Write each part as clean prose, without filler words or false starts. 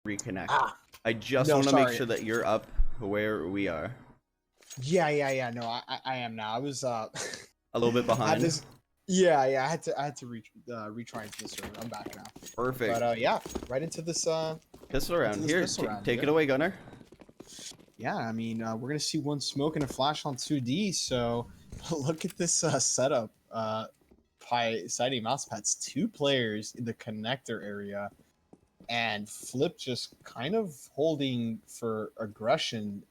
reconnect. Ah, I just no, want to make sorry. sure that you're up where we are. Yeah. No, I am now. I was A little bit I had behind. this. Yeah. I had to retry into the server. I'm back now. Perfect. But yeah, right into this Pistol into round. this Here, pistol round. take Yeah. it away, Gunner. Yeah, I mean, we're gonna see one smoke and a flash on 2D. So look at this setup. By citing Mousepads, two players in the connector area, and Flip just kind of holding for aggression.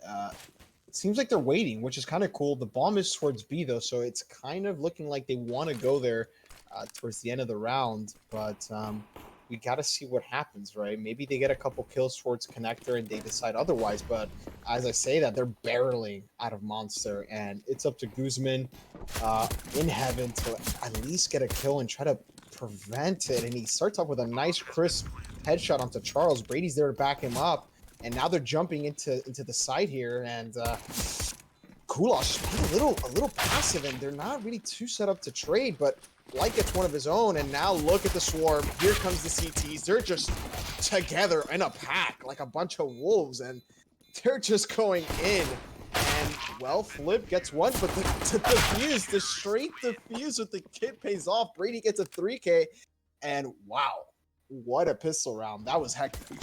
It seems like they're waiting, which is kind of cool. The bomb is towards B though, so it's kind of looking like they want to go there towards the end of the round. But we got to see what happens, right? Maybe they get a couple kills towards connector and they decide otherwise. But as I say that, they're barreling out of monster, and it's up to Guzman in heaven to at least get a kill and try to prevent it. And he starts off with a nice crisp headshot onto Charles. Brady's there to back him up, and now they're jumping into the side here, and Kulas just being a little passive, and they're not really too set up to trade, but Light gets one of his own, and now look at the swarm. Here comes the CTs. They're just together in a pack like a bunch of wolves, and they're just going in. And well, Flip gets one, but the defuse, the straight defuse with the kit pays off. Brady gets a 3K, and wow, what a pistol round. That was hectic.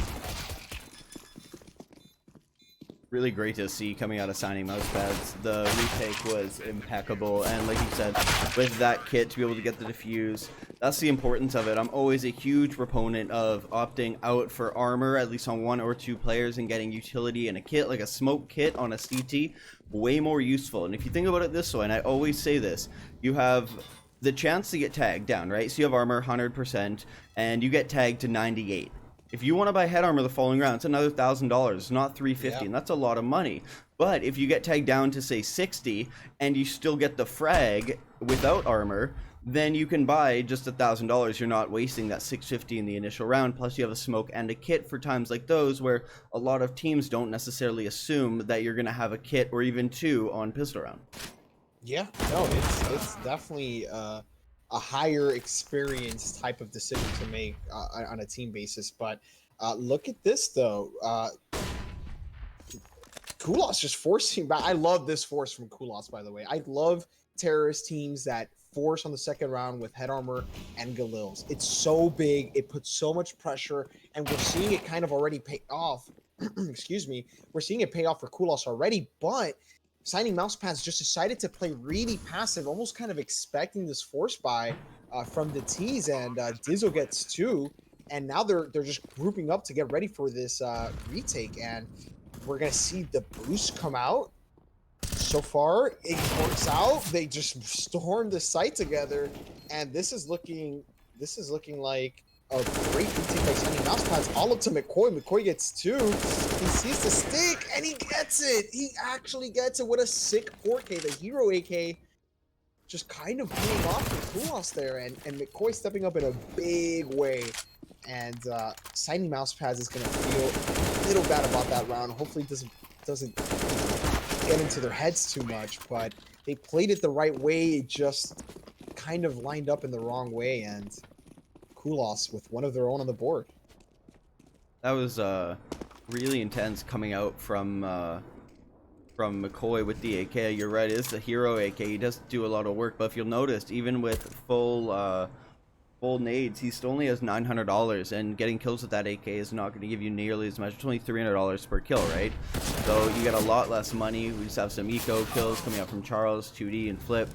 Really great to see coming out of signing Mousepads. The retake was impeccable, and like you said, with that kit to be able to get the defuse, that's the importance of it. I'm always a huge proponent of opting out for armor, at least on one or two players, and getting utility in a kit, like a smoke kit on a CT, way more useful. And if you think about it this way, and I always say this, you have the chance to get tagged down, right? So you have armor 100%, and you get tagged to 98. If you want to buy head armor the following round, it's another $1,000. It's not $350, and that's a lot of money. But if you get tagged down to say 60, and you still get the frag without armor, then you can buy just $1,000. You're not wasting that $650 in the initial round. Plus, you have a smoke and a kit for times like those where a lot of teams don't necessarily assume that you're going to have a kit or even two on pistol round. Yeah, no, it's definitely a higher experience type of decision to make on a team basis. But look at this though. Kulas just forcing back. I love this force from Kulas, by the way. I love terrorist teams that force on the second round with head armor and Galils. It's so big. It puts so much pressure, and we're seeing it kind of already pay off. Excuse me. We're seeing it pay off for Kulas already, but signing Mousepads just decided to play really passive, almost kind of expecting this force buy from the T's, and Dizzle gets two, and now they're just grouping up to get ready for this retake, and we're gonna see the boost come out. So far, it works out. They just storm the site together, and this is looking like a great retake by signing Mousepads. All up to McCoy. McCoy gets two. He sees the stick, and he gets it. He actually gets it. What a sick 4K. The hero AK just kind of paying off for Kulas there, and McCoy stepping up in a big way. And signing Mousepads is going to feel a little bad about that round. Hopefully it doesn't get into their heads too much, but they played it the right way. It just kind of lined up in the wrong way, and Kulas with one of their own on the board. That was really intense coming out from McCoy with the AK. You're right, it is the hero AK. He does do a lot of work, but if you'll notice, even with full nades, he still only has $900, and getting kills with that AK is not going to give you nearly as much. It's only $300 per kill, right? So you get a lot less money. We just have some eco kills coming out from Charles, 2D, and Flip,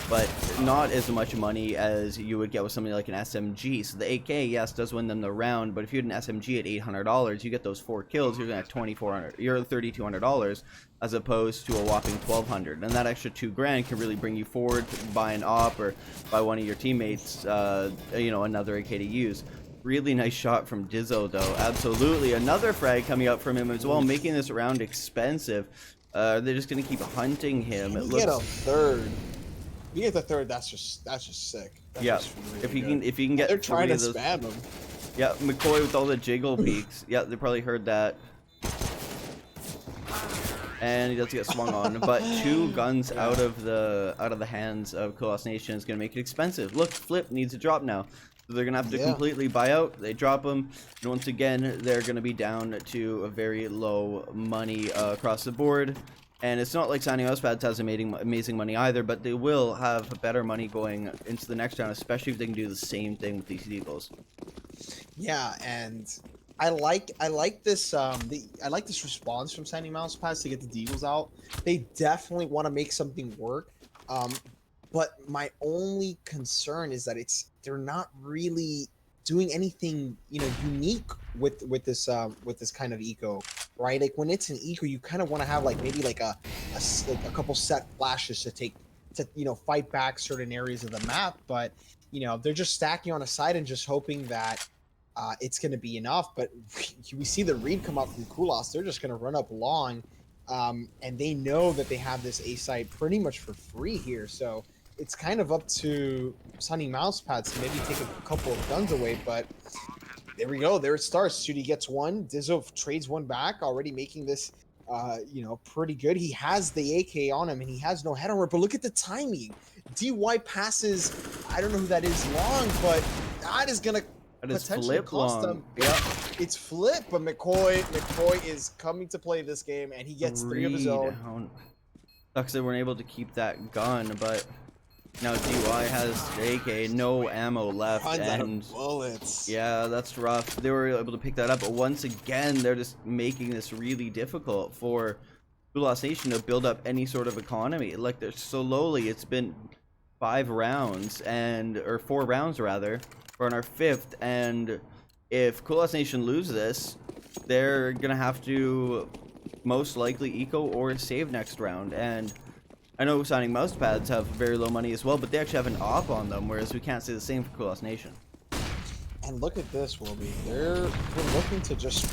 but not as much money as you would get with something like an SMG. So the AK, yes, does win them the round, but if you had an SMG at $800, you get those 4 kills, you're going to have $2,400. You're $3,200 as opposed to a whopping $1,200, and that extra $2,000 can really bring you forward to buy an op or buy one of your teammates, you know, another AK to use. Really nice shot from Dizzo though. Absolutely, another frag coming up from him as well, making this round expensive. They're just gonna keep hunting him. It looks... get a third. If you get the third, that's just sick. That's yeah, just really if he can get, they're trying to those... spam him. Yeah, McCoy with all the jiggle peaks. Yeah, they probably heard that. And he does get swung on, but 2 guns out of the hands of Kulas Nation is going to make it expensive. Look, Flip needs a drop now. So they're gonna have to Yeah. completely buy out. They drop them, and once again, they're gonna be down to a very low money across the board. And it's not like signing Mousepads has amazing money either, but they will have better money going into the next round, especially if they can do the same thing with these Eagles. Yeah, and I like this I like this response from signing Mousepads to get the Deagles out. They definitely want to make something work. Um, but my only concern is that they're not really doing anything, you know, unique with this kind of eco, right? Like when it's an eco, you kind of want to have like maybe like like a couple set flashes to take to, you know, fight back certain areas of the map, but you know, they're just stacking on a side and just hoping that it's going to be enough. But we see the read come out from Kulas. They're just going to run up long, and they know that they have this A site pretty much for free here. So it's kind of up to Sunny Mousepads to maybe take a couple of guns away. But there we go. There it starts. Shooty gets one. Dizzo trades one back, already making this, you know, pretty good. He has the AK on him, and he has no head armor. But look at the timing. DY passes. I don't know who that is long, but that is gonna potentially Flip cost long. them. Yep. It's flip, but McCoy is coming to play this game, and he gets 3 of his own. Sucks they weren't able to keep that gun, but now DY has AK, no ammo left, Runs out and of bullets. yeah, that's rough. They were able to pick that up, but once again, they're just making this really difficult for Kulas Nation to build up any sort of economy. Like, they're slowly, it's been 5 rounds, or 4 rounds rather. We're on our 5th, and if Kulas Nation lose this, they're gonna have to most likely eco or save next round. And I know signing Mousepads have very low money as well, but they actually have an op on them, whereas we can't say the same for Kulas Nation. And look at this, Wilby. They're looking to just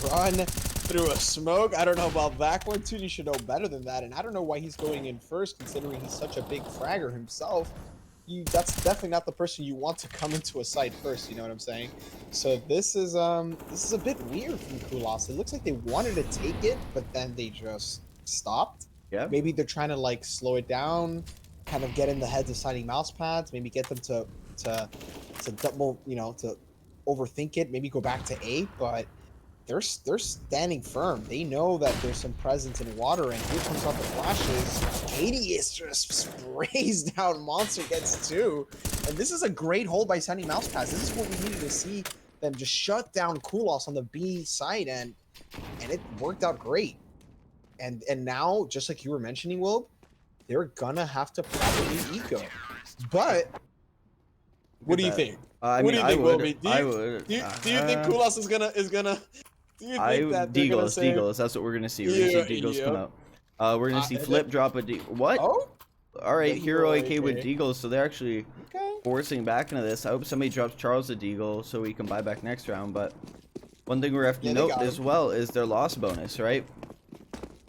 run through a smoke. I don't know about that one. Tootie should know better than that, and I don't know why he's going in first, considering he's such a big fragger himself. That's definitely not the person you want to come into a site first, you know what I'm saying? So this is a bit weird from Kulas. It looks like they wanted to take it, but then they just stopped. Yeah. Maybe they're trying to like slow it down, kind of get in the heads of signing Mousepads, maybe get them to double, you know, to overthink it, maybe go back to A, but they're standing firm. They know that there's some presence in water, and here comes out the flashes. Katie is just sprays down. Monster gets 2, and this is a great hold by Sunny Mousepads. This is what we needed to see them just shut down Kulas on the B side, and it worked out great. And now, just like you were mentioning, Will, they're gonna have to probably eco. But what do you think? I What mean, do you think, Wilby? I would. Do you think Kulas is gonna? Do you think that they're gonna say? Deagles. That's what we're gonna see. We're gonna see Deagles come out. We're gonna see Flip drop a What? Oh, all right, Hero AK with okay. Deagles. So they're actually Okay. forcing back into this. I hope somebody drops Charles a Deagle so we can buy back next round. But one thing we have to note as well is their loss bonus, right?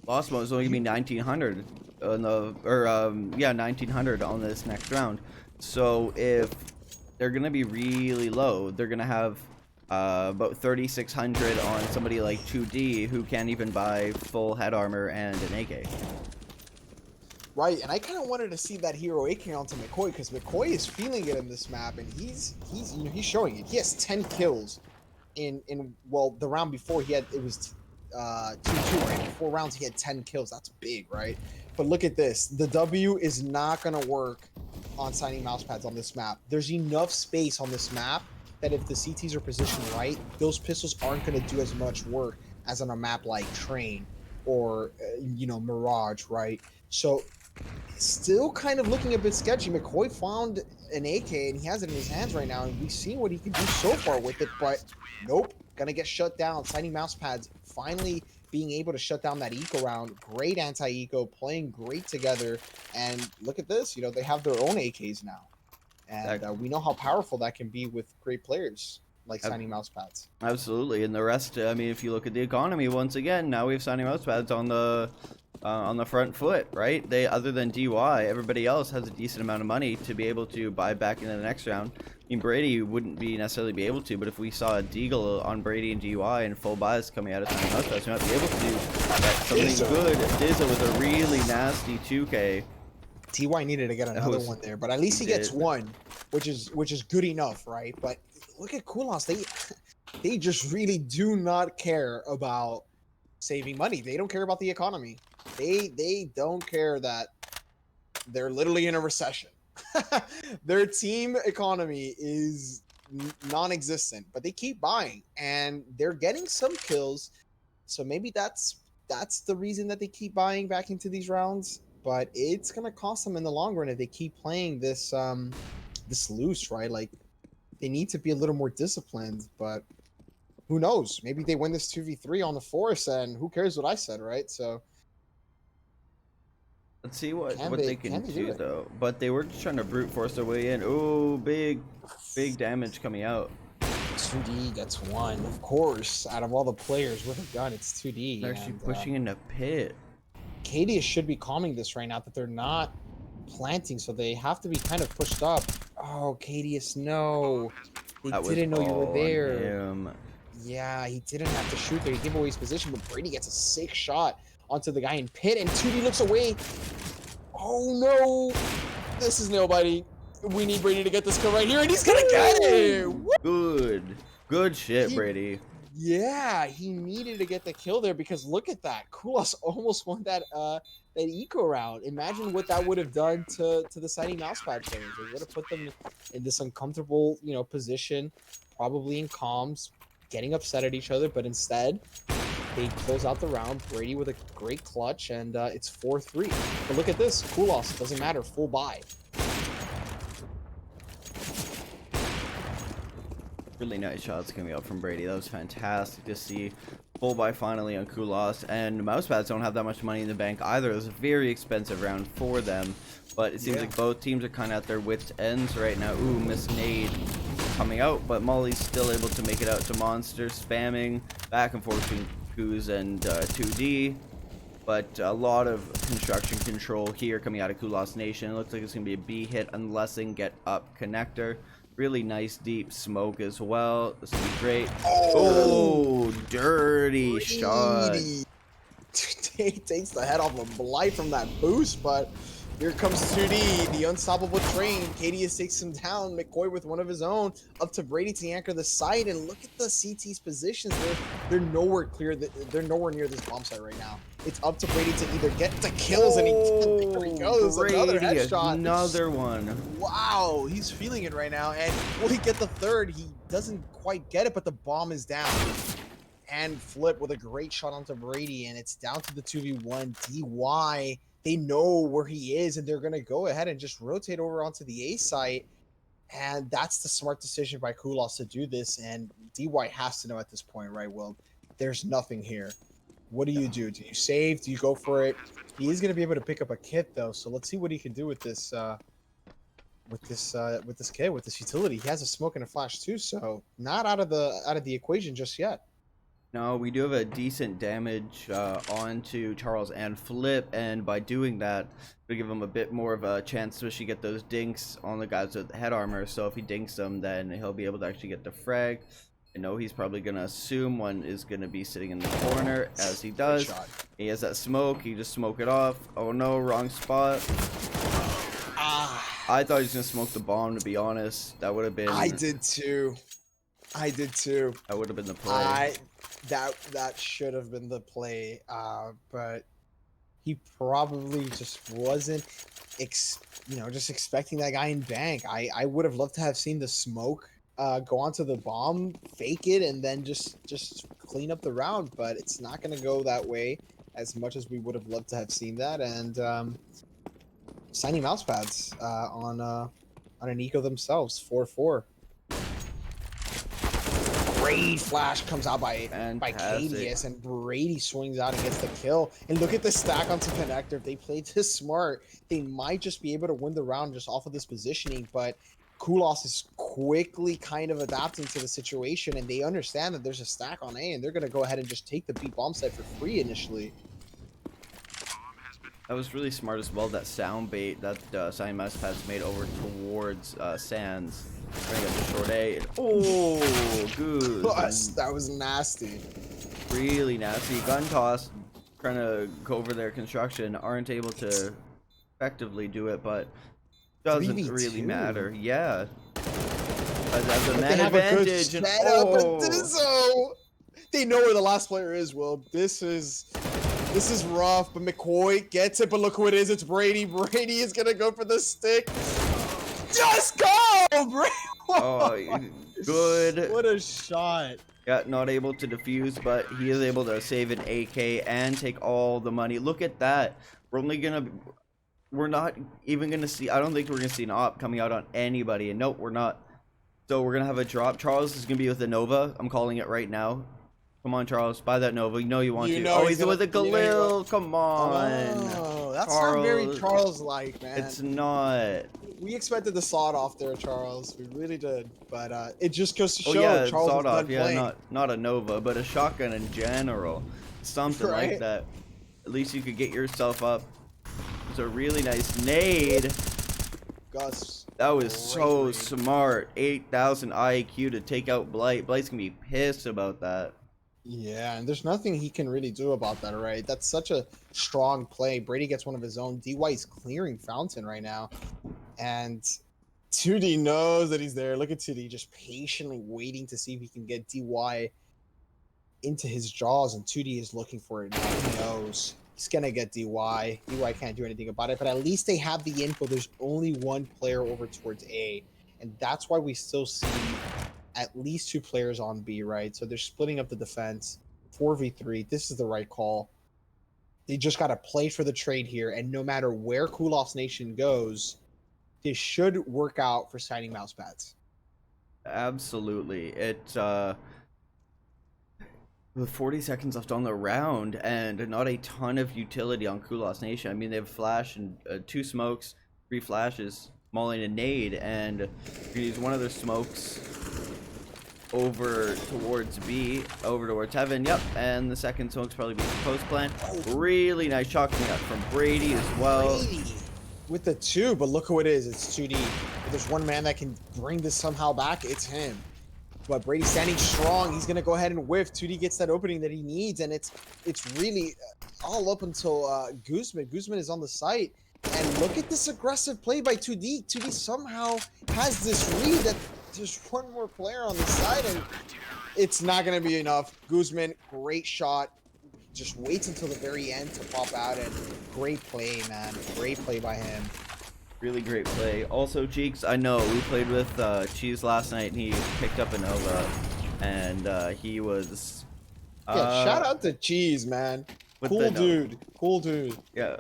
Loss bonus is only gonna be 1900 on the, or 1900 on this next round. So if they're gonna be really low, they're gonna have about 3600 on somebody like 2D who can't even buy full head armor and an AK. Right, and I kind of wanted to see that Hero AK onto McCoy, because McCoy is feeling it in this map, and he's you know, he's showing it. He has 10 kills in well, the round before it was 2-2, right? 4 rounds he had 10 kills. That's big, right? But look at this. The W is not gonna work on signing Mousepads on this map. There's enough space on this map that if the CTs are positioned right, those pistols aren't gonna do as much work as on a map like Train or you know, Mirage, right? So still kind of looking a bit sketchy. McCoy found an AK and he has it in his hands right now, and we've seen what he can do so far with it, but nope, gonna get shut down. Signing Mousepads finally being able to shut down that eco round. Great anti-eco, playing great together, and look at this, you know, they have their own AKs now, and we know how powerful that can be with great players like signing Mousepads. Absolutely, and the rest, I mean, if you look at the economy, once again, now we have signing Mousepads on the front foot, right? They, other than DY, everybody else has a decent amount of money to be able to buy back into the next round. I mean, Brady wouldn't necessarily be able to, but if we saw a Deagle on Brady and DY and full buys coming out of signing Mousepads, we might be able to do something good. Dizzo with a really nasty 2K. TY needed to get another one there, but at least he gets did. one, which is good enough, right? But look at Kulas. They just really do not care about saving money. They don't care about the economy. They don't care that they're literally in a recession. Their team economy is non-existent, but they keep buying and they're getting some kills. So maybe that's the reason that they keep buying back into these rounds. But it's gonna cost them in the long run if they keep playing this this loose, right? Like they need to be a little more disciplined. But who knows? Maybe they win this 2v3 on the force, and who cares what I said, right? So Let's see what they can do do it? though. But they were just trying to brute force their way in. Oh, big damage coming out. 2D gets one, of course. Out of all the players with a gun, it's 2D. They're actually and, pushing in a pit. Cadius should be calming this right now that they're not planting, so they have to be kind of pushed up. Oh, Cadius, no. They didn't know you were there. Him. Yeah, he didn't have to shoot there. He gave away his position, but Brady gets a sick shot onto the guy in pit, and 2D looks away. Oh, no. This is nobody. We need Brady to get this kill right here, and he's going to get it. Woo! Good shit, Brady. Yeah, he needed to get the kill there because look at that. Kulas almost won that eco round. Imagine what that would have done to the Sighting Mousepad players. It would have put them in this uncomfortable, position, probably in comms, getting upset at each other, but instead they close out the round. Brady with a great clutch, and it's 4-3. But look at this. Kulas, doesn't matter, full buy. Really nice shots coming out from Brady. That was fantastic to see. Full buy finally on Kulas, and Mousepads don't have that much money in the bank either. It was a very expensive round for them, but it seems like both teams are kind of at their wits' ends right now. Ooh, miss nade coming out, but Molly's still able to make it out to Monster, spamming back and forth between Kuz and 2D. But a lot of construction control here coming out of Kulas Nation. It looks like it's going to be a B hit unless they can get up connector. Really nice deep smoke as well. This will be great. Oh, dirty shot. He takes the head off of Blight from that boost, but here comes 2D, the unstoppable train. Cadius takes him down. McCoy with one of his own. Up to Brady to anchor the site, and look at the CT's positions. They're nowhere clear. They're nowhere near this bomb site right now. It's up to Brady to either get the kills, and there he goes. Brady, another headshot. Another one. Wow, he's feeling it right now. And will he get the third? He doesn't quite get it, but the bomb is down. And Flip with a great shot onto Brady, and it's down to the 2v1. DY, they know where he is, and they're going to go ahead and just rotate over onto the A site. And that's the smart decision by Kulas to do this. And DY has to know at this point, right? Well, there's nothing here. What do? Do you save? Do you go for it? He is going to be able to pick up a kit, though. So let's see what he can do with this kit, with this utility. He has a smoke and a flash too, so not out of the equation just yet. No, we do have a decent damage onto Charles and Flip, and by doing that, we give him a bit more of a chance to actually get those dinks on the guys with head armor. So if he dinks them, then he'll be able to actually get the frag. I know he's probably going to assume one is going to be sitting in the corner, as he does. He has that smoke. He just smoke it off. Oh no, wrong spot. I thought he was going to smoke the bomb, to be honest. That would have been... I did too. That would have been the play. That should have been the play, but he probably just wasn't, just expecting that guy in bank. I would have loved to have seen the smoke go onto the bomb, fake it, and then just clean up the round. But it's not going to go that way as much as we would have loved to have seen that. And signing Mousepads on an eco themselves, 4-4. Great flash comes out by Cadius, and Brady swings out and gets the kill. And look at the stack onto connector. If they played this smart, they might just be able to win the round just off of this positioning. But Kulas is quickly kind of adapting to the situation, and they understand that there's a stack on A, and they're going to go ahead and just take the B bomb site for free initially. That was really smart as well, that sound bait that Signing Mousepads made over towards Sands. Bring up the short A. And, oh, good. That was nasty. Really nasty. Gun toss, trying to go over their construction, aren't able to effectively do it, but doesn't really 3v2. matter. Yeah. That's a But man they have a good advantage, and setup, but Dizzo, they know where the last player is, Will. This is rough, but McCoy gets it, but look who it is. It's Brady. Brady is gonna go for the stick. Just go, Brady! oh, good. What a shot. Yeah, not able to defuse, but he is able to save an AK and take all the money. Look at that. We're not even gonna see, I don't think we're gonna see an op coming out on anybody, and nope, we're not. So we're gonna have a drop. Charles is gonna be with the Nova. I'm calling it right now. Come on, Charles, buy that Nova. You know you want to. Oh, he's with a Galil. Come on. Oh, that's not very Charles-like, man. It's not. We expected the sawed off there, Charles. We really did, but it just goes to show yeah, Charles sawed is done off. Yeah, playing. not a Nova, but a shotgun in general, something Right? like that. At least you could get yourself up. It's a really nice nade. Gus. That was so smart. 8,000 IQ to take out Blight. Blight's gonna be pissed about that. Yeah, and there's nothing he can really do about that, right? That's such a strong play. Brady gets one of his own. DY is clearing Fountain right now. And 2D knows that he's there. Look at 2D just patiently waiting to see if he can get DY into his jaws, and 2D is looking for it now. He knows he's gonna get DY. DY can't do anything about it, but at least they have the info. There's only one player over towards A, and that's why we still see at least 2 players on B, right? So they're splitting up the defense. 4v3. This is the right call. They just got to play for the trade here, and no matter where Kulas Nation goes, this should work out for signing Mousepads. Absolutely. With 40 seconds left on the round and not a ton of utility on Kulas Nation. I mean, they have flash and 2 smokes, 3 flashes, mauling a nade, and use one of their smokes over towards B, over towards Heaven. Yep, and the second smoke's probably be post plant. Really nice shot coming out from Brady as well. Brady with the 2, but look who it is. It's 2D. If there's one man that can bring this somehow back, it's him. But Brady's standing strong. He's gonna go ahead and whiff. 2D gets that opening that he needs, and it's really all up until Guzman. Guzman is on the site, and look at this aggressive play by 2D. 2D somehow has this read that there's one more player on the side, and it's not gonna be enough. Guzman, great shot. Just waits until the very end to pop out, and great play, man. Great play by him. Really great play. Also, Cheeks, I know we played with Cheese last night, and he picked up a Nova, and he was. Yeah, shout out to Cheese, man. Cool dude. Cool dude. Yeah,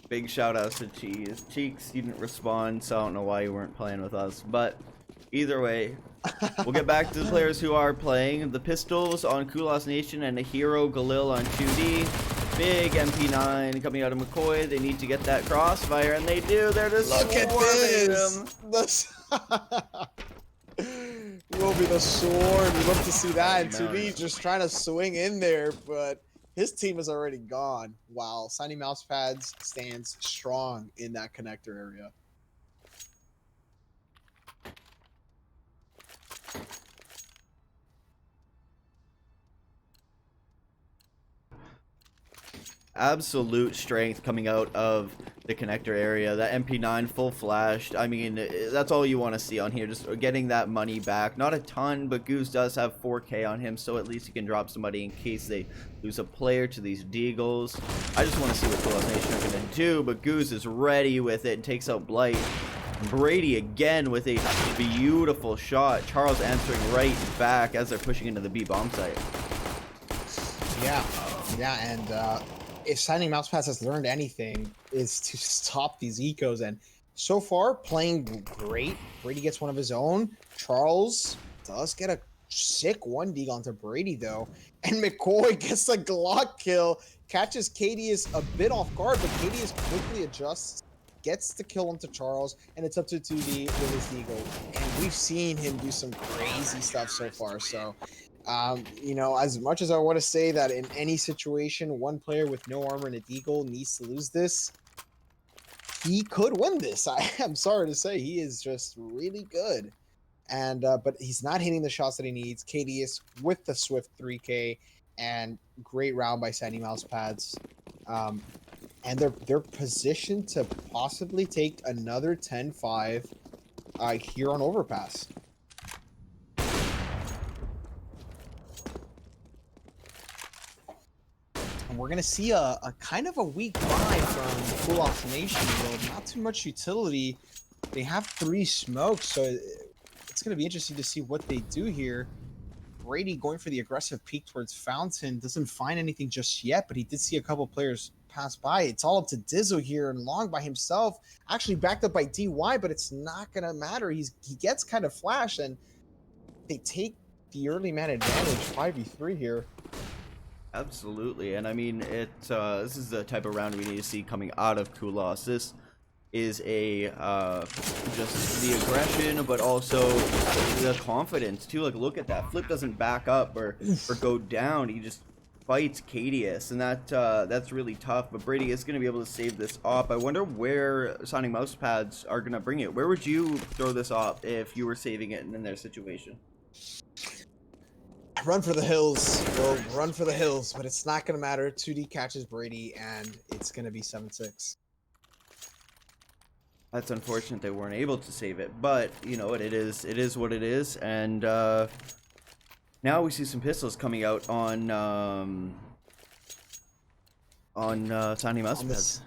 big shout outs to Cheese. Cheeks, you didn't respond, so I don't know why you weren't playing with us, but either way, we'll get back to the players who are playing. The Pistols on Kulas Nation and a Hero Galil on 2D. Big MP9 coming out of McCoy. They need to get that crossfire, and they do. They're just look at this. Will be the sword. We love to see that. And 2D just trying to swing in there, but his team is already gone. While signing Mousepads stands strong in that connector area. Absolute strength coming out of the connector area. That MP9 full flashed. I mean, that's all you want to see on here, just getting that money back. Not a ton, but Goose does have 4K on him, so at least he can drop somebody in case they lose a player to these Deagles. I just want to see what Kulas Nation are going to do, but Goose is ready with it and takes out Blight. Brady again with a beautiful shot. Charles answering right back as they're pushing into the B bomb site. Yeah, and if signing Mousepads has learned anything, is to stop these ecos, and so far playing great. Brady gets one of his own. Charles does get a sick 1D onto Brady though, and McCoy gets a Glock kill, catches Cadius a bit off guard, but Cadius quickly adjusts, gets the kill onto Charles, and it's up to 2D with his Eagle. And we've seen him do some crazy stuff so far, so you know, as much as I want to say that in any situation, one player with no armor and a deagle needs to lose this, he could win this. I am sorry to say, he is just really good. And but he's not hitting the shots that he needs. Cadius with the swift 3K, and great round by signing Mousepads. and they're positioned to possibly take another 10-5 here on Overpass. And we're gonna see a kind of a weak buy from Kulas Nation. World. Not too much utility. They have 3 smokes, so it's gonna be interesting to see what they do here. Brady going for the aggressive peek towards Fountain, doesn't find anything just yet, but he did see a couple players pass by. It's all up to Dizzo here and Long by himself, actually backed up by DY, but it's not gonna matter. He gets kind of flash, and they take the early man advantage 5v3 here. Absolutely, and I mean this is the type of round we need to see coming out of Kulas. This is a just the aggression, but also the confidence too. Like, look at that. Flip doesn't back up or go down. He just fights Cadius, and that's really tough. But Brady is going to be able to save this op. I wonder where signing Mousepads are going to bring it. Where would you throw this op if you were saving it in their situation? Run for the hills, bro. Run for the hills, but it's not going to matter. 2D catches Brady, and it's going to be 7-6. That's unfortunate they weren't able to save it, but you know what, it is what it is. And now we see some pistols coming out on Tiny Mousepads.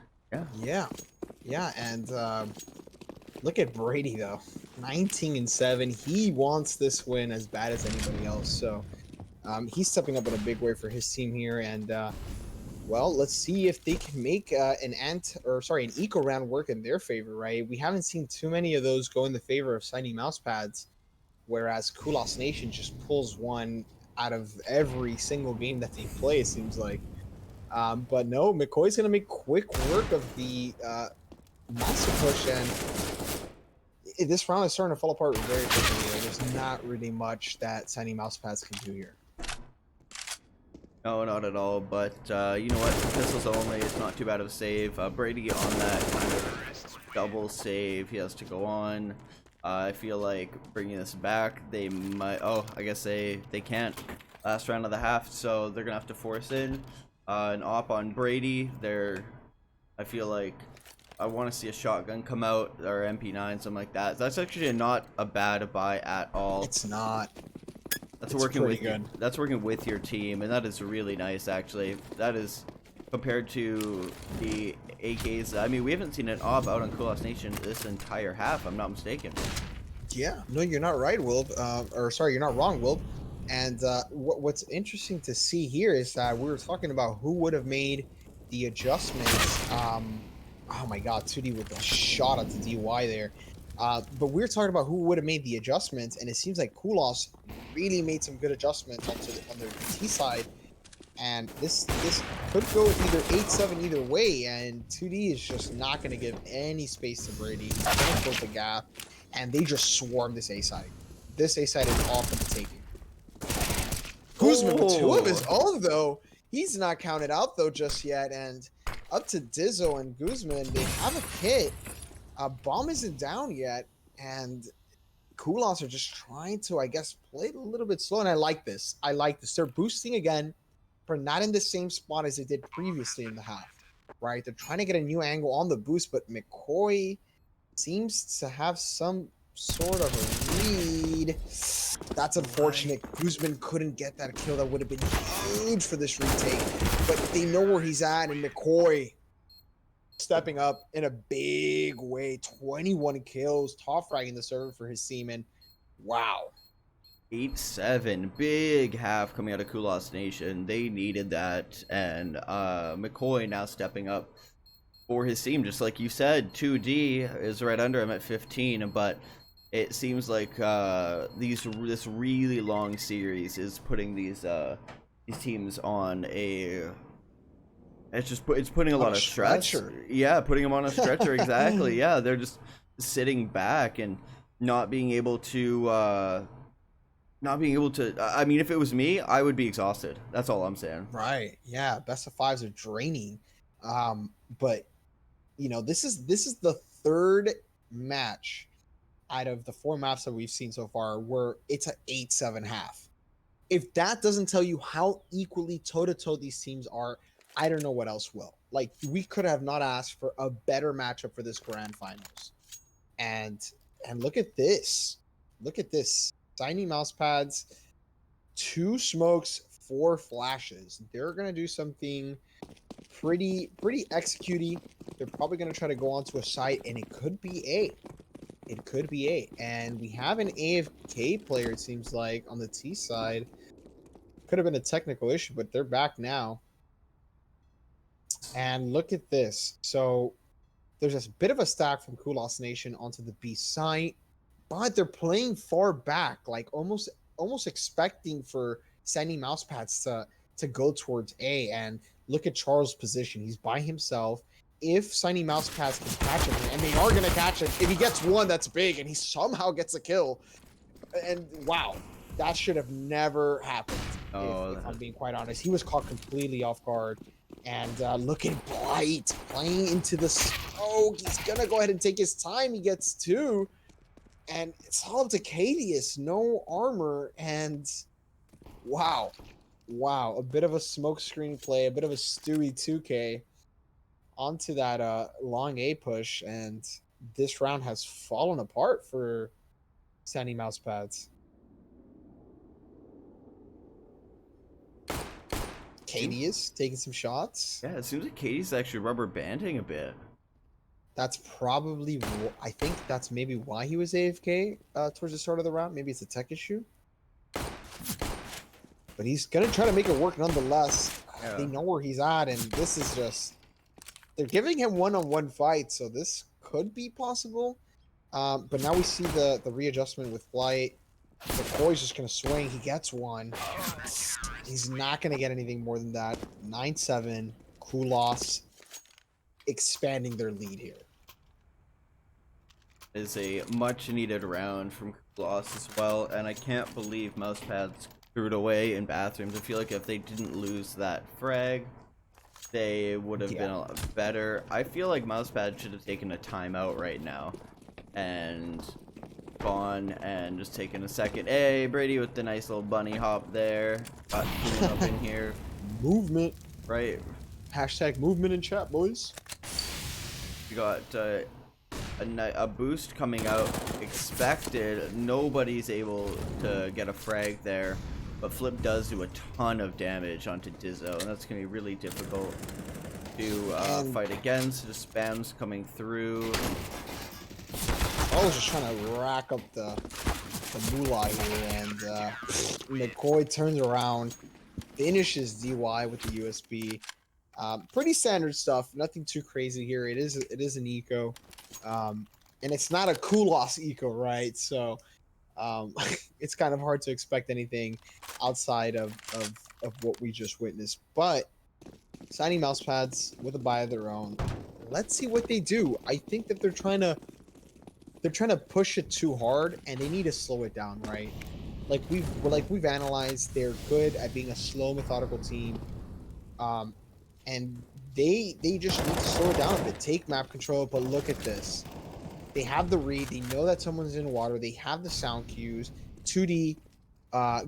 Yeah, and look at Brady though, 19-7. He wants this win as bad as anybody else, so he's stepping up in a big way for his team here. And well, let's see if they can make an eco round work in their favor, right? We haven't seen too many of those go in the favor of Shiny Mousepads, whereas Kulas Nation just pulls one out of every single game that they play, it seems like. But no, McCoy's going to make quick work of the monster push, and this round is starting to fall apart very quickly. There's not really much that Shiny Mousepads can do here. No, not at all, but you know what, pistols only, it's not too bad of a save. Brady on that kind of double save, he has to go on. I feel like bringing this back, they might, I guess they can't. Last round of the half, so they're gonna have to force in an op on Brady. I feel like I want to see a shotgun come out, or MP9, something like that. That's actually not a bad buy at all. It's not. That's working with your team, and that is really nice, actually. That is, compared to the AKs, I mean, we haven't seen an op out on Kulas Nation this entire half, I'm not mistaken. Yeah, no, you're not right, Will. You're not wrong, Will. And what's interesting to see here is that we were talking about who would have made the adjustments. Oh my God, 2D with a shot at the DY there. But we were talking about who would have made the adjustments, and it seems like Kulas really made some good adjustments on their T side. And this could go either 8-7 either way, and 2D is just not going to give any space to Brady. He's going to close the gap, and they just swarm this A side. This A side is all for the taking. Guzman with 2 of his own, though. He's not counted out, though, just yet. And up to Dizzo and Guzman, they have a kit. Bomb isn't down yet, and Kulas are just trying to, I guess, play it a little bit slow. And I like this. They're boosting again, but not in the same spot as they did previously in the half, right? They're trying to get a new angle on the boost, but McCoy seems to have some sort of a lead. That's unfortunate. Guzman couldn't get that kill. That would have been huge for this retake, but they know where he's at, and McCoy stepping up in a big way. 21 kills, top fragging the server for his team, and wow. 8-7, big half coming out of Kulas Nation. They needed that, and McCoy now stepping up for his team, just like you said. 2D is right under him at 15, but it seems like this really long series is putting these teams on a. It's putting a lot of stress. Yeah, putting them on a stretcher. Exactly. Yeah, they're just sitting back and not being able to. I mean, if it was me, I would be exhausted. That's all I'm saying. Right. Yeah. Best of fives are draining. But you know, this is the third match out of the 4 maps that we've seen so far where it's an 8-7 half. If that doesn't tell you how equally toe-to-toe these teams are, I don't know what else will. Like, we could have not asked for a better matchup for this grand finals. And look at this. Look at this. Tiny mouse pads, 2 smokes, 4 flashes. They're gonna do something pretty executy. They're probably gonna try to go onto a site, and it could be A. It could be A. And we have an AFK player, it seems like, on the T side. Could have been a technical issue, but they're back now. And look at this. So there's a bit of a stack from Kulas Nation onto the B site, but they're playing far back, like almost expecting for Sandy Mousepads to go towards A. And look at Charles' position. He's by himself. If Shiny Mousepads can catch him, and they are going to catch him, if he gets one, that's big, and he somehow gets a kill. And wow, that should have never happened. If I'm being quite honest, he was caught completely off guard. And look at Blight playing into the smoke. He's gonna go ahead and take his time. He gets 2, and it's all up to Cadius. No armor, and wow, a bit of a smoke screen play, a bit of a Stewie 2K onto that long A push, and this round has fallen apart for Sandy Mousepads. Cadius taking some shots. Yeah, it seems like Katie's actually rubber banding a bit. That's probably, I think that's maybe why he was AFK towards the start of the round. Maybe it's a tech issue. But he's going to try to make it work nonetheless. Yeah. They know where he's at, and this is just... They're giving him one-on-one fight, so this could be possible. But now we see the readjustment with Blight. The Koi's just going to swing. He gets one. He's not going to get anything more than that. 9-7. Kulas expanding their lead here. Is a much needed round from Kulas as well, and I can't believe Mousepads threw it away in bathrooms. I feel like if they didn't lose that frag, they would have been a lot better. I feel like Mousepads should have taken a timeout right now and gone and just taken a second. Hey, Brady with the nice little bunny hop there. Got clean up in here. Movement. Right. Hashtag movement in chat, boys. We got a boost coming out. Expected. Nobody's able to get a frag there. But Flip does do a ton of damage onto Dizzo, and that's going to be really difficult to fight against. Just spams coming through. I was just trying to rack up the moolah here, and McCoy turns around, finishes DY with the USB. Pretty standard stuff, nothing too crazy here. It is an eco, and it's not a Kulas eco, right? So it's kind of hard to expect anything outside of what we just witnessed. But Shiny Mousepads with a buy of their own. Let's see what they do. I think that they're trying to push it too hard, and they need to slow it down, right? Like we've analyzed, they're good at being a slow, methodical team, and they just need to slow it down a bit, take map control. But look at this. They have the read. They know that someone's in water. They have the sound cues. 2D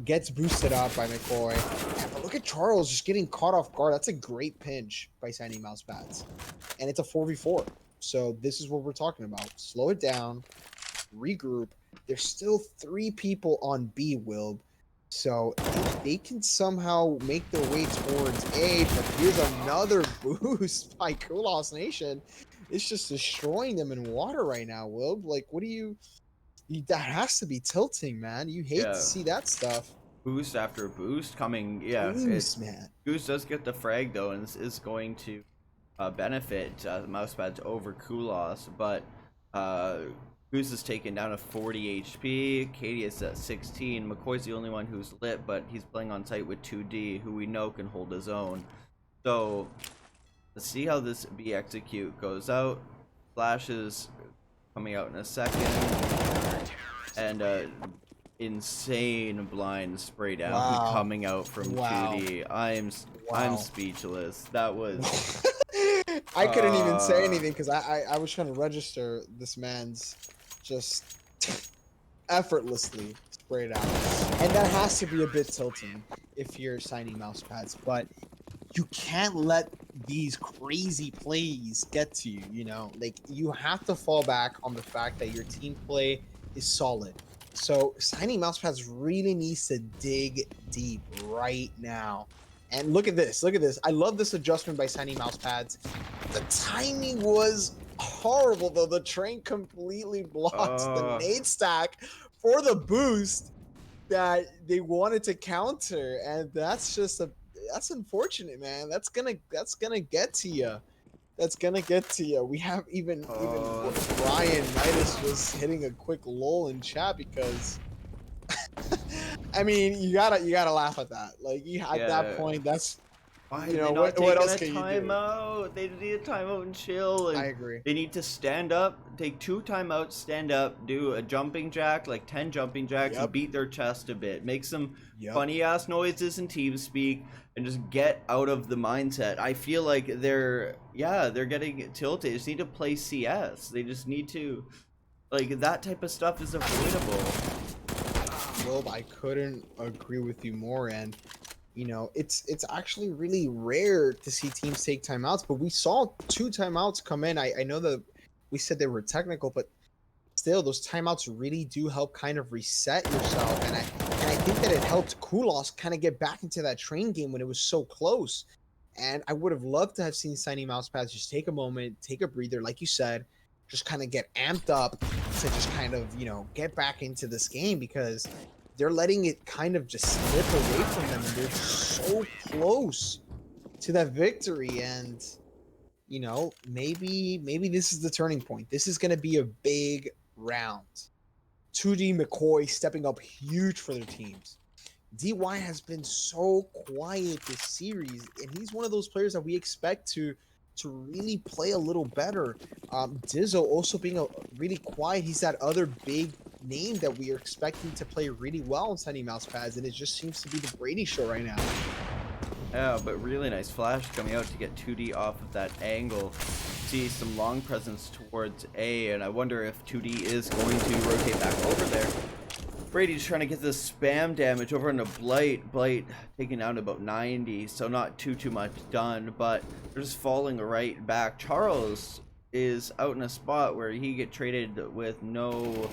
gets boosted up by McCoy. But look at Charles just getting caught off guard. That's a great pinch by Sandy Mousepads. And it's a 4v4. So this is what we're talking about. Slow it down. Regroup. There's still 3 people on B, Wilb. So if they can somehow make their way towards A, but here's another boost by Kulas Nation. It's just destroying them in water right now, Wilb. Like, what do you that has to be tilting, man. You hate to see that stuff. Boost after boost coming. Yeah, boost, man. Goose does get the frag, though, and this is going to benefit Mousepads over Kulas, but Goose is taken down to 40 HP. Katie is at 16. McCoy's the only one who's lit, but he's playing on site with 2D, who we know can hold his own. So let's see how this B execute goes out. Flashes coming out in a second, and insane blind spray down coming out from 2D. I'm speechless. That was I couldn't even say anything because I was trying to register this man's just effortlessly sprayed out, and that has to be a bit tilting if you're signing Mousepads. But you can't let these crazy plays get to you, you know? Like, you have to fall back on the fact that your team play is solid. So signing Mousepads really needs to dig deep right now. And look at this. Look at this. I love this adjustment by signing Mousepads. The timing was horrible, though. The train completely blocks the nade stack for the boost that they wanted to counter, and that's unfortunate, man. That's gonna get to you. That's gonna get to you. We have even Brian Midas just hitting a quick lull in chat because I mean, you gotta laugh at that. Like, at that point, that's, Why you are know, they not what taking else a can you do? timeout? They need a timeout and chill, I and agree. they need to stand up, take 2 timeouts, stand up, do a jumping jack, like 10 jumping jacks, and Yep. beat their chest a bit. Make some Yep. funny ass noises in TeamSpeak, and just get out of the mindset. I feel like they're getting tilted. They just need to play CS. They just need to, like, that type of stuff is avoidable. Well, I couldn't agree with you more. And you know, it's actually really rare to see teams take timeouts, but we saw 2 timeouts come in. I know that we said they were technical, but still, those timeouts really do help kind of reset yourself. And I think that it helped Kulas kind of get back into that train game when it was so close. And I would have loved to have seen Signing Mousepads just take a moment, take a breather, like you said, just kind of get amped up to just kind of, you know, get back into this game, because they're letting it kind of just slip away from them, and they're so close to that victory. And you know, maybe this is the turning point. This is going to be a big round. 2D McCoy stepping up huge for their teams. DY has been so quiet this series, and he's one of those players that we expect to really play a little better. Dizzo also being really quiet. He's that other big name that we are expecting to play really well in Sunny Mousepads, and it just seems to be the Brady show right now. Yeah, but really nice flash coming out to get 2D off of that angle. See some long presence towards A, and I wonder if 2D is going to rotate back over there. Brady's trying to get this spam damage over into Blight. Blight taking down about 90, so not too much done, but they're just falling right back. Charles is out in a spot where he get traded with no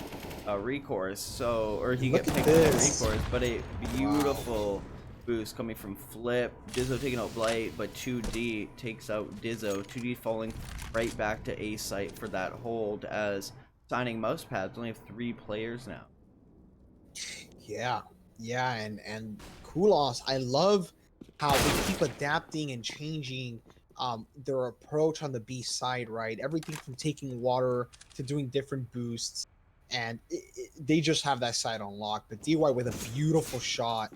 recourse, so, or he get picked with recourse, but a beautiful boost coming from Flip. Dizzo taking out Blight, but 2D takes out Dizzo. 2D falling right back to A site for that hold, as signing Mousepads only have 3 players now. Yeah, and Kulas, I love how they keep adapting and changing their approach on the B side, right? Everything from taking water to doing different boosts, and they just have that side on lock. But DY with a beautiful shot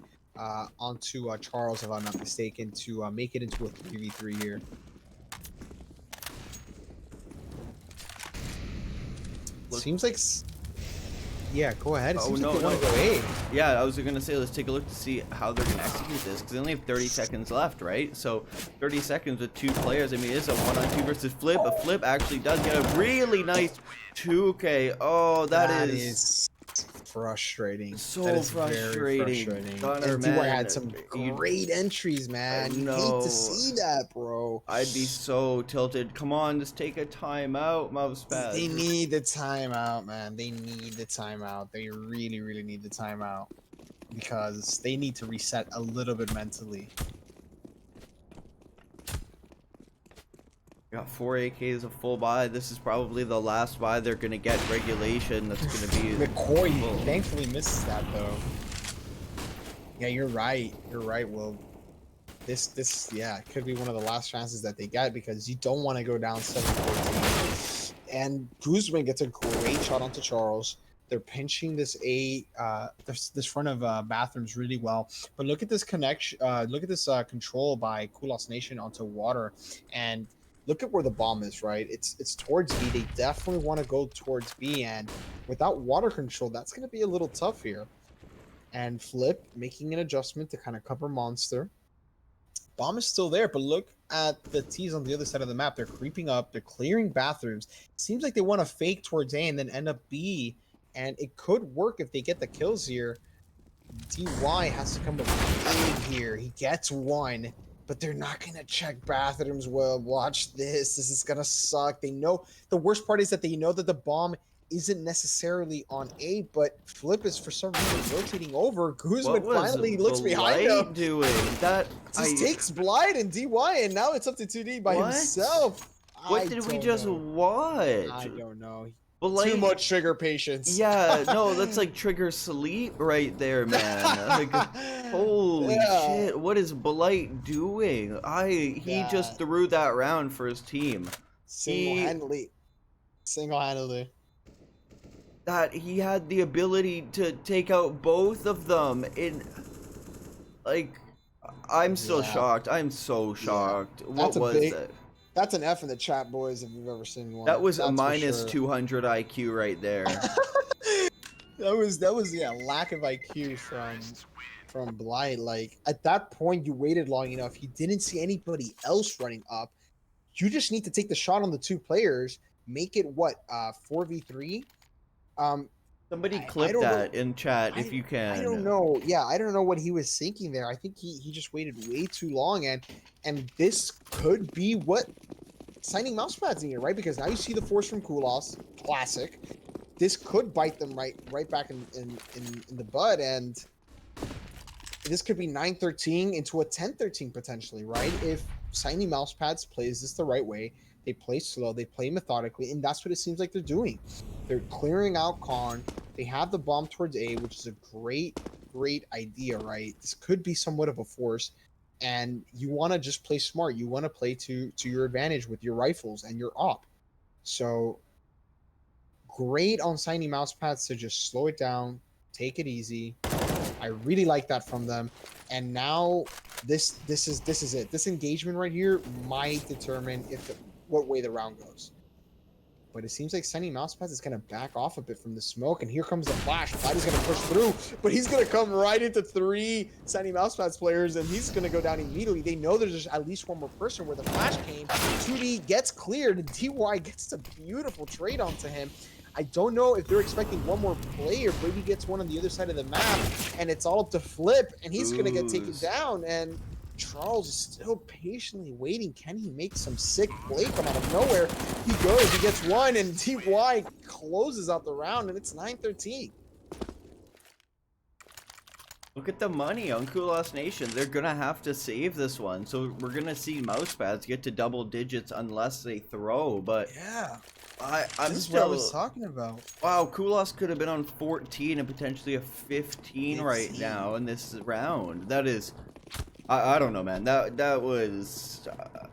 onto Charles, if I'm not mistaken, to make it into a 3v3 here. Seems like... Yeah, go ahead. It seems like they want to go A. Yeah, I was gonna say, let's take a look to see how they're gonna execute this, because they only have 30 seconds left, right? So 30 seconds with 2 players. I mean, it is a 1-on-2 versus Flip, but Flip actually does get a really nice 2K. Oh, that is frustrating. So that is frustrating. Very frustrating. Gunner, and DY had some great entries, man. You hate to see that, bro. I'd be so tilted. Come on, just take a timeout, Mousepads. They need the timeout, man. They need the timeout. They really, really need the timeout, because they need to reset a little bit mentally. Got 4 AKs, a full buy. This is probably the last buy they're gonna get regulation. That's gonna be McCoy thankfully misses that, though. Yeah, you're right. You're right, Will. This yeah, it could be one of the last chances that they get, because you don't want to go down 7-14. And Guzman gets a great shot onto Charles. They're pinching this this front of bathrooms really well. But look at this connection. Look at this control by Kulas Nation onto water, and look at where the bomb is. Right, it's towards B. They definitely want to go towards B, and without water control, that's going to be a little tough here. And Flip making an adjustment to kind of cover Monster. Bomb is still there, but look at the T's on the other side of the map. They're creeping up. They're clearing bathrooms. Seems like they want to fake towards A and then end up B. And it could work if they get the kills here. DY has to come up big here. He gets one. but they're not going to check bathrooms well. Watch this. This is going to suck. They know the worst part is that they know that the bomb isn't necessarily on A, but Flip is for some reason rotating over. What Guzman was finally looks behind him. Blight doing? That Just takes Blight and DY, and now it's up to 2D by What? himself. What did we just watch? I don't know. Blight, too much trigger patience. Yeah, no, that's like trigger sleep right there, man. Like, holy shit, what is Blight doing? He just threw that round for his team. Single-handedly. That he had the ability to take out both of them in, like, I'm still shocked. I'm so shocked. What was it? That's an F in the chat, boys, if you've ever seen one. That was a minus 200 IQ right there. that was lack of IQ from Blight. Like, at that point, you waited long enough. You didn't see anybody else running up. You just need to take the shot on the two players. Make it what, 4v3? Somebody clip that in chat if you can. I don't know. Yeah, I don't know what he was thinking there. I think he just waited way too long, and this could be what signing Mousepads needed, right? Because now you see the force from Kulas, classic. This could bite them right back in the butt, and this could be 9-13 into a 10-13 potentially, right? If signing Mousepads plays this the right way, they play slow, they play methodically, and that's what it seems like they're doing. They're clearing out Con. They have the bomb towards A, which is a great idea, right? This could be somewhat of a force, and you want to just play smart. You want to play to your advantage with your rifles and your op. So great on signing Mousepads to just slow it down, take it easy. I really like that from them. And now this is it. This engagement right here might determine what way the round goes. But it seems like Sunny Mousepads is going to back off a bit from the smoke, and here comes the flash. Vlad is going to push through, but he's going to come right into 3 Sunny Mousepads players, and he's going to go down immediately. They know there's at least one more person where the flash came. 2D gets cleared, and DY gets a beautiful trade onto him. I don't know if they're expecting one more play, or Brady gets one on the other side of the map, and it's all up to Flip, and he's going to get taken down, and Charles is still patiently waiting. Can he make some sick play come out of nowhere? He goes, he gets one, and DY closes out the round, and it's 9-13. Look at the money on Kulas Nation. They're gonna have to save this one, so we're gonna see Mousepads get to double digits unless they throw. But yeah, I'm this still. is what I was talking about. Wow, Kulas could have been on 14 and potentially a 15 right now in this round. That is. I don't know, man. That was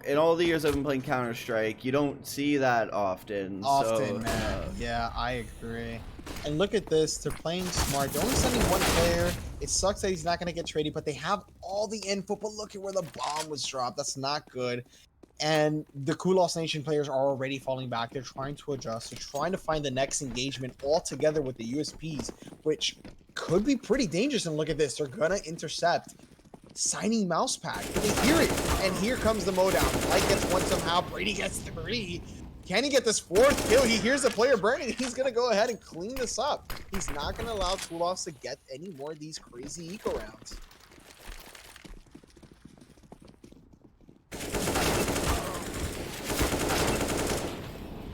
in all the years I've been playing Counter-Strike, you don't see that often. Man. Yeah, I agree. And look at this. They're playing smart. They're only sending one player. It sucks that he's not going to get traded, but they have all the info. But look at where the bomb was dropped. That's not good. And the Kulas Nation players are already falling back. They're trying to adjust. They're trying to find the next engagement all together with the USPs, which could be pretty dangerous. And look at this. They're going to intercept signing Mousepad. They hear it, and here comes the mowdown. Light gets one somehow. Brady gets 3. Can he get this 4th kill? He hears the player burning. He's gonna go ahead and clean this up. He's not gonna allow Kulas to get any more of these crazy eco rounds.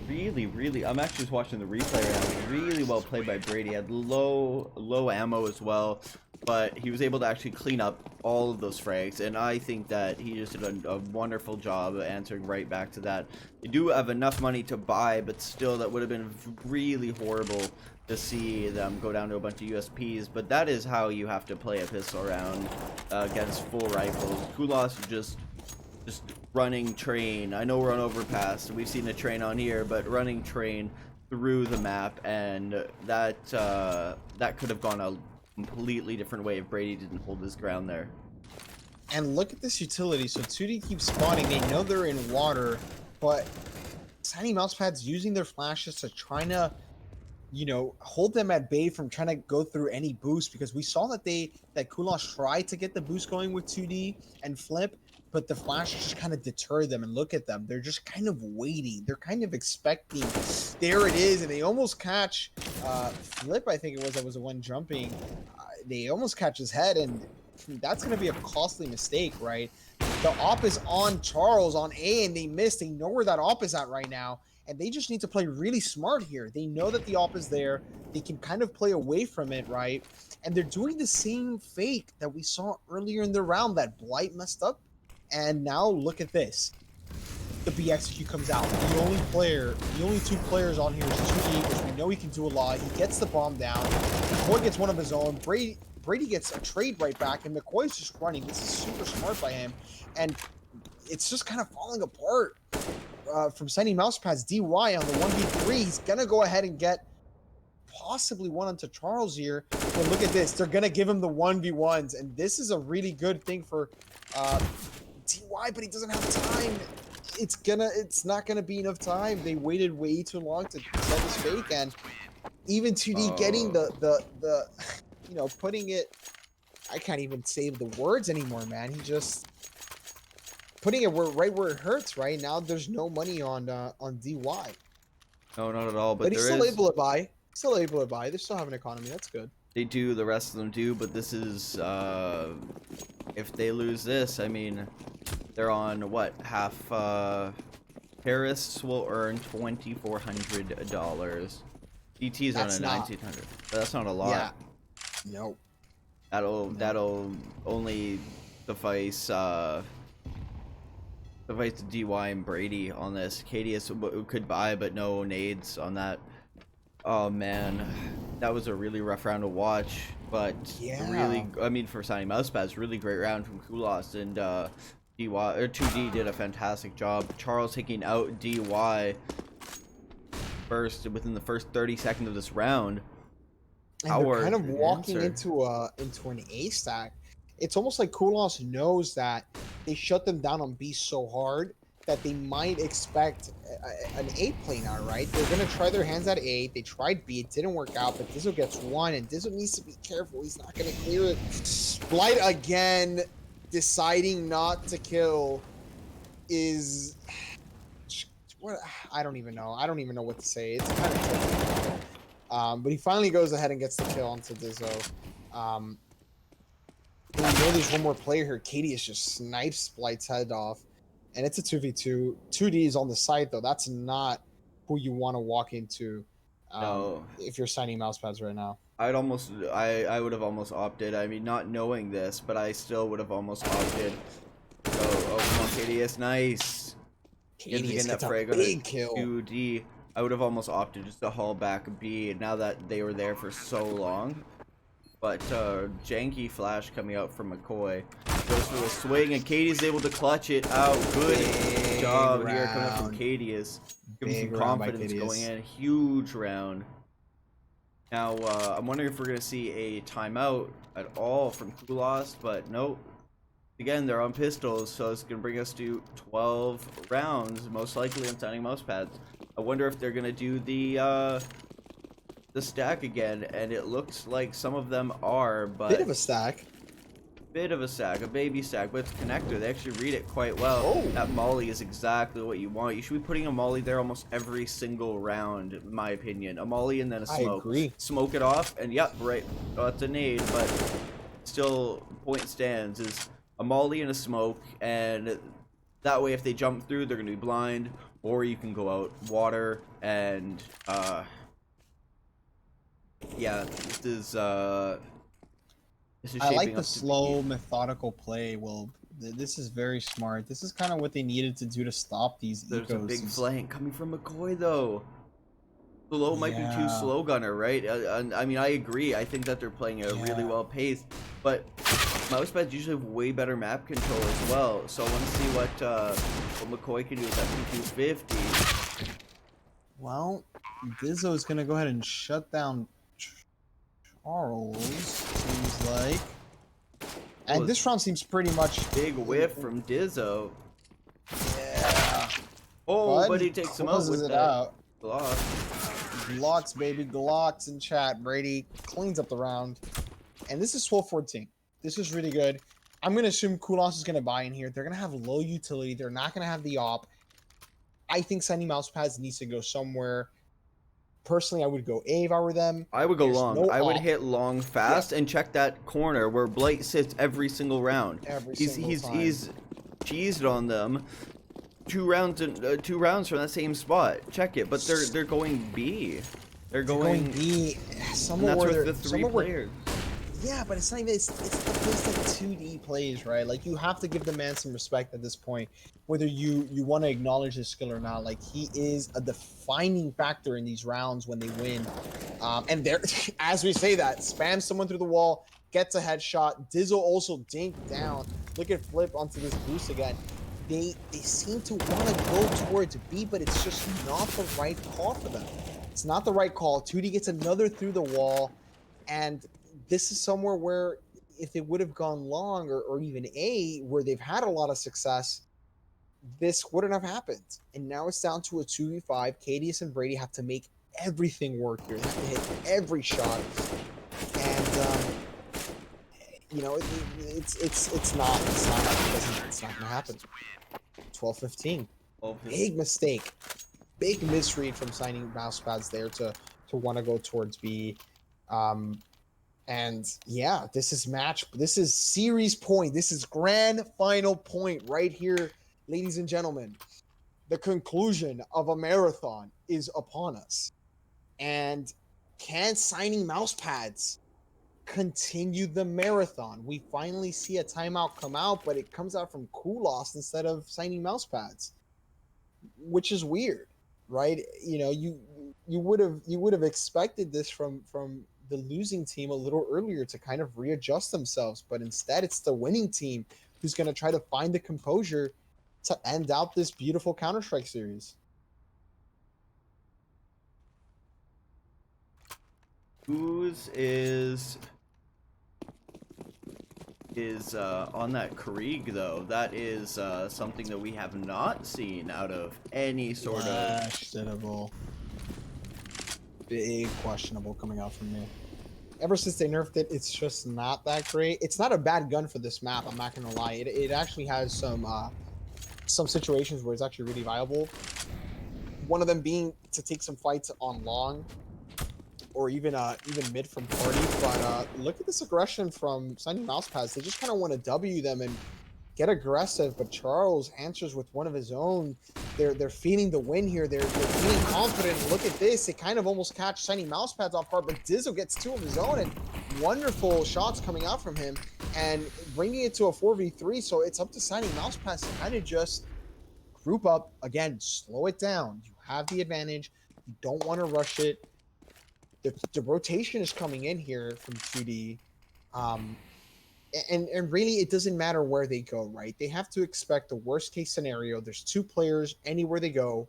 Really, I'm actually just watching the replay right now. Really well played by Brady. Had low ammo as well, but he was able to actually clean up all of those frags, and I think that he just did a wonderful job of answering right back to that. They do have enough money to buy, but still that would have been really horrible to see them go down to a bunch of USPs, but that is how you have to play a pistol round against full rifles. Kulas just running train. I know we're on Overpass, we've seen a train on here, but running train through the map, and that could have gone a completely different way if Brady didn't hold his ground there. And look at this utility. So 2D keeps spawning. They know they're in water, but Tiny Mousepad's using their flashes to try to, you know, hold them at bay from trying to go through any boost, because we saw that Kulas tried to get the boost going with 2D and Flip, but the flashes just kind of deter them. And look at them. They're just kind of waiting. They're kind of expecting. There it is. And they almost catch Flip, I think it was. That was the one jumping. They almost catch his head. And that's going to be a costly mistake, right? The op is on Charles on A, and they missed. They know where that op is at right now, and they just need to play really smart here. They know that the op is there. They can kind of play away from it, right? And they're doing the same fake that we saw earlier in the round that Blight messed up. And now look at this. The BXQ comes out. The only two players on here is 2D, which we know he can do a lot. He gets the bomb down. McCoy gets one of his own. Brady gets a trade right back, and McCoy's just running. This is super smart by him. And it's just kind of falling apart from sending Mousepads. DY on the 1v3. He's going to go ahead and get possibly one onto Charles here. But look at this. They're going to give him the 1v1s. And this is a really good thing for DY, but he doesn't have time. It's not gonna be enough time. They waited way too long to set this fake, and even 2D getting the putting it. I can't even say the words anymore, man. He just putting it right where it hurts. Right now, there's no money on DY. No, not at all. But he's still able to buy. Still able to buy. They still have an economy. That's good. They do. The rest of them do. But this is if they lose this, I mean, they're on what, half. Terrorists will earn $2,400. DT's on a 1,900. That's not a lot. Yeah. Nope. That'll only suffice DY and Brady on this. Cadius could buy, but no nades on that. Oh man, that was a really rough round to watch. But yeah, really, I mean, for signing Mousepads, really great round from Kulas, and DY or 2D did a fantastic job. Charles taking out DY within the first 30 seconds of this round. And they're kind of walking into an A stack. It's almost like Kulas knows that they shut them down on B so hard that they might expect an A play now, right? They're going to try their hands at A. They tried B. It didn't work out, but Dizzle gets one, and Dizzle needs to be careful. He's not going to clear it. Blight again deciding not to kill is... What? I don't even know. I don't even know what to say. It's kind of tricky. But he finally goes ahead and gets the kill onto Dizzo. We know there's one more player here. Cadius just snipes Blight's head off. And it's a 2v2. 2D is on the side, though. That's not who you want to walk into no. If you're signing Mousepads right now. I would have almost opted. I mean, not knowing this, but I still would have almost opted. Oh, come on, Cadius. Nice. Cadius gets a big kill. 2D. I would have almost opted just to haul back B now that they were there for so long. But janky flash coming out from McCoy. Goes for a swing, and Cadius able to clutch it out. Good job here coming from Cadius. Give him some confidence going in. Huge round. Now, I'm wondering if we're going to see a timeout at all from Kulas, but nope. Again, they're on pistols, so it's going to bring us to 12 rounds, most likely on signing Mousepads. I wonder if they're going to do the stack again, and it looks like some of them are, but... Bit of a stack, a baby stack, but it's connector. They actually read it quite well. Oh. That molly is exactly what you want. You should be putting a molly there almost every single round, in my opinion. A molly and then a smoke. I agree. Smoke it off, and yep, right. Oh, it's a nade, but still, point stands is a molly and a smoke, and that way if they jump through, they're going to be blind, or you can go out water, and yeah, this is I like the slow, methodical play. Well, this is very smart. This is kind of what they needed to do to stop these ecos. There's a big flank coming from McCoy, though. Slow might be too slow gunner, right? I mean, I agree. I think that they're playing a really well paced, but Mousepads usually have way better map control as well. So I want to see what McCoy can do with that P250. Well, Dizzo is gonna go ahead and shut down Charles, seems like. And this round seems pretty much... Big whiff from Dizzo. Yeah. Oh, but he takes him out with that Glock. Glocks, baby. Glocks in chat. Brady cleans up the round. And this is 12-14. This is really good. I'm going to assume Kulas is going to buy in here. They're going to have low utility. They're not going to have the op. I think signing Mousepads needs to go somewhere. Personally, I would go A if I were them. I would go long. I would hit long fast and check that corner where Blight sits every single round. Every single time. cheesed on them. 2 rounds from that same spot. Check it, but they're going B. They're going B. and Somewhere that's where with the 3 players. Yeah, but it's not even. It's the place that 2D plays, right? Like you have to give the man some respect at this point, whether you want to acknowledge his skill or not. Like he is a defining factor in these rounds when they win. And there, as we say that, spam someone through the wall, gets a headshot. Dizzle also dinked down. Look at Flip onto this boost again. They seem to want to go towards B, but it's just not the right call for them. It's not the right call. 2D gets another through the wall, and this is somewhere where if they would have gone long or even A, where they've had a lot of success, this wouldn't have happened. And now it's down to a 2v5. Cadius and Brady have to make everything work here. They have to hit every shot. And it's not gonna happen. 12-15. Big mistake. Big misread from signing Mousepads there to want to go towards B. And yeah, this is series point. This is grand final point right here, ladies and gentlemen. The conclusion of a marathon is upon us. And can signing Mousepads continue the marathon? We finally see a timeout come out, but it comes out from Kulas instead of signing Mousepads, which is weird, right? You know, you would have expected this from the losing team a little earlier to kind of readjust themselves, but instead it's the winning team who's going to try to find the composure to end out this beautiful Counter-Strike series. Whose is on that Krieg though? That is something that we have not seen out of any sort of questionable. Big questionable coming out from me. Ever since they nerfed it, it's just not that great. It's not a bad gun for this map, I'm not gonna lie. It actually has some situations where it's actually really viable. One of them being to take some fights on long, or even mid from party. But look at this aggression from signing Mousepads. They just kind of want to W them and get aggressive, but Charles answers with one of his own. They're feeling the win here. They're feeling confident. Look at this. They kind of almost catch signing Mousepads off guard, but Dizzle gets 2 of his own, and wonderful shots coming out from him and bringing it to a 4v3. So it's up to signing Mousepads to kind of just group up again, slow it down. You have the advantage. You don't want to rush it. The rotation is coming in here from 2D. And really, it doesn't matter where they go, right? They have to expect the worst case scenario. There's 2 players anywhere they go,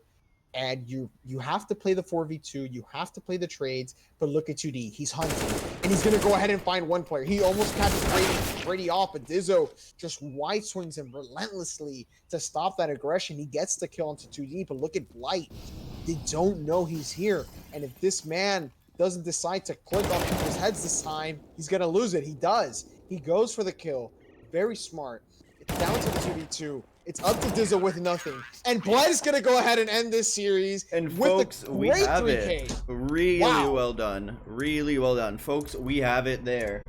and you have to play the 4v2. You have to play the trades. But look at 2D. He's hunting, and he's going to go ahead and find one player. He almost catches Brady off, but Dizzo just wide swings him relentlessly to stop that aggression. He gets the kill onto 2D, but look at Blight. They don't know he's here, and if this man doesn't decide to click on people's heads this time, he's going to lose it. He does. He goes for the kill. Very smart. It's down to the 2v2. It's up to Dizzle with nothing. And Bled is going to go ahead and end this series. And with folks, we have 3K. it. Really well done. Really well done. Folks, we have it there.